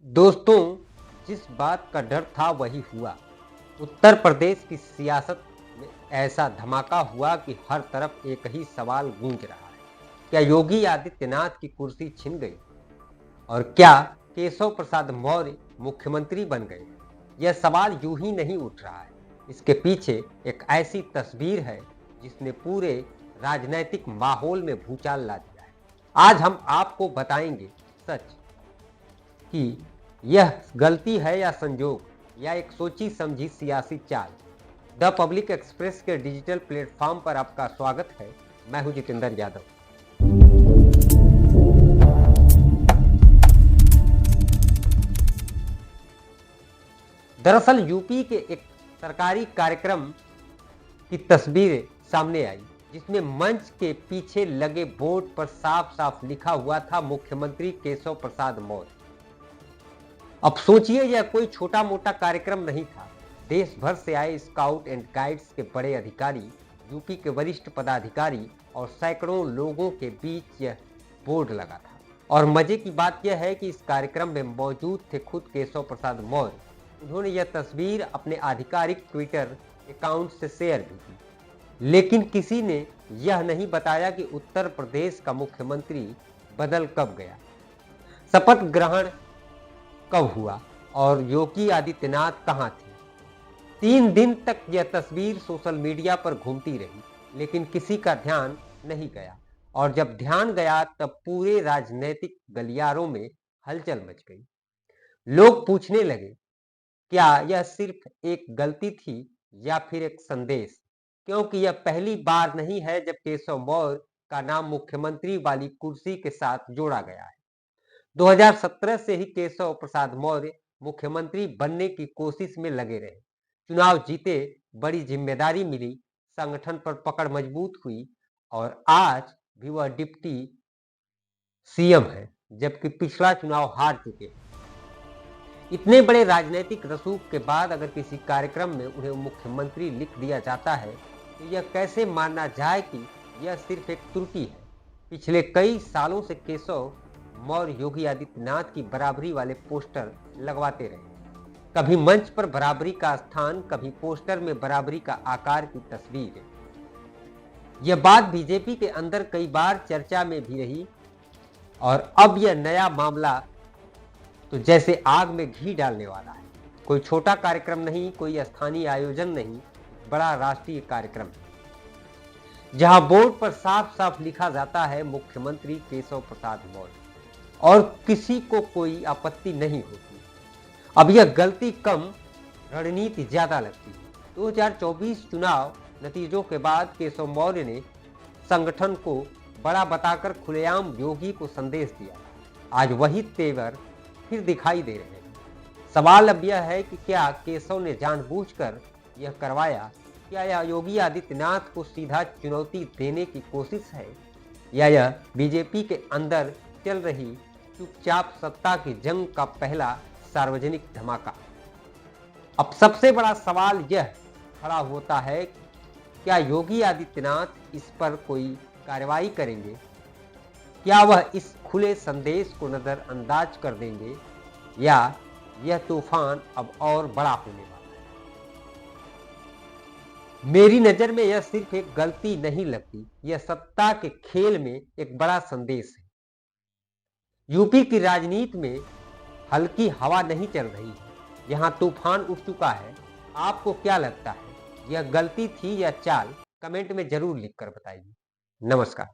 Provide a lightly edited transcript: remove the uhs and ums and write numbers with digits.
दोस्तों, जिस बात का डर था वही हुआ। उत्तर प्रदेश की सियासत में ऐसा धमाका हुआ कि हर तरफ एक ही सवाल गूंज रहा है। क्या योगी आदित्यनाथ की कुर्सी छिन गई? और क्या केशव प्रसाद मौर्य मुख्यमंत्री बन गए? यह सवाल यूं ही नहीं उठ रहा है। इसके पीछे एक ऐसी तस्वीर है जिसने पूरे राजनीतिक माहौल में भूचाल ला दिया है। आज हम आपको बताएंगे सच कि यह गलती है या संजोग या एक सोची समझी सियासी चाल। द पब्लिक एक्सप्रेस के डिजिटल प्लेटफॉर्म पर आपका स्वागत है। मैं हूं जितेंद्र यादव। दरअसल यूपी के एक सरकारी कार्यक्रम की तस्वीर सामने आई जिसमें मंच के पीछे लगे बोर्ड पर साफ साफ लिखा हुआ था मुख्यमंत्री केशव प्रसाद मौर्य। अब सोचिए, यह कोई छोटा मोटा कार्यक्रम नहीं था। देश भर से आए स्काउट एंड गाइड्स के बड़े अधिकारी, यूपी के वरिष्ठ पदाधिकारी और सैकड़ों लोगों के बीच यह बोर्ड लगा था। और मजे की बात यह है कि इस कार्यक्रम में मौजूद थे खुद केशव प्रसाद मौर्य। उन्होंने यह तस्वीर अपने आधिकारिक ट्विटर अकाउंट से शेयर भी की। लेकिन किसी ने यह नहीं बताया कि उत्तर प्रदेश का मुख्यमंत्री बदल कब गया, शपथ ग्रहण कब हुआ और योगी आदित्यनाथ कहां थे। 3 दिन तक यह तस्वीर सोशल मीडिया पर घूमती रही, लेकिन किसी का ध्यान नहीं गया। और जब ध्यान गया तब पूरे राजनीतिक गलियारों में हलचल मच गई। लोग पूछने लगे, क्या यह सिर्फ एक गलती थी या फिर एक संदेश? क्योंकि यह पहली बार नहीं है जब केशव मौर्य का नाम मुख्यमंत्री वाली कुर्सी के साथ जोड़ा गया है। 2017 से ही केशव प्रसाद मौर्य मुख्यमंत्री बनने की कोशिश में लगे रहे। चुनाव जीते, बड़ी जिम्मेदारी मिली, संगठन पर पकड़ मजबूत हुई और आज भी वह डिप्टी सीएम है, जबकि पिछला चुनाव हार चुके हैं। इतने बड़े राजनीतिक रसूख के बाद अगर किसी कार्यक्रम में उन्हें मुख्यमंत्री लिख दिया जाता है तो यह कैसे माना जाए कि यह सिर्फ एक त्रुटि है। पिछले कई सालों से केशव मौर्य योगी आदित्यनाथ की बराबरी वाले पोस्टर लगवाते रहे। कभी मंच पर बराबरी का स्थान, कभी पोस्टर में बराबरी का आकार की तस्वीर। यह बात बीजेपी के अंदर कई बार चर्चा में भी रही और अब यह नया मामला तो जैसे आग में घी डालने वाला है। कोई छोटा कार्यक्रम नहीं, कोई स्थानीय आयोजन नहीं, बड़ा राष्ट्रीय कार्यक्रम है जहां बोर्ड पर साफ साफ लिखा जाता है मुख्यमंत्री केशव प्रसाद मौर्य और किसी को कोई आपत्ति नहीं होती। अब यह गलती कम, रणनीति ज्यादा लगती है। 2024 चुनाव नतीजों के बाद केशव मौर्य ने संगठन को बड़ा बताकर खुलेआम योगी को संदेश दिया। आज वही तेवर फिर दिखाई दे रहे हैं। सवाल अब यह है कि क्या केशव ने जानबूझकर यह करवाया? क्या यह योगी आदित्यनाथ को सीधा चुनौती देने की कोशिश है या यह बीजेपी के अंदर चल रही चुपचाप सत्ता की जंग का पहला सार्वजनिक धमाका? अब सबसे बड़ा सवाल यह खड़ा होता है, क्या योगी आदित्यनाथ इस पर कोई कार्रवाई करेंगे? क्या वह इस खुले संदेश को नजरअंदाज कर देंगे या यह तूफान अब और बड़ा होने वाला है? मेरी नजर में यह सिर्फ एक गलती नहीं लगती, यह सत्ता के खेल में एक बड़ा संदेश है। यूपी की राजनीति में हल्की हवा नहीं चल रही है, यहां तूफान उठ चुका है। आपको क्या लगता है, यह गलती थी या चाल? कमेंट में जरूर लिखकर बताइए। नमस्कार।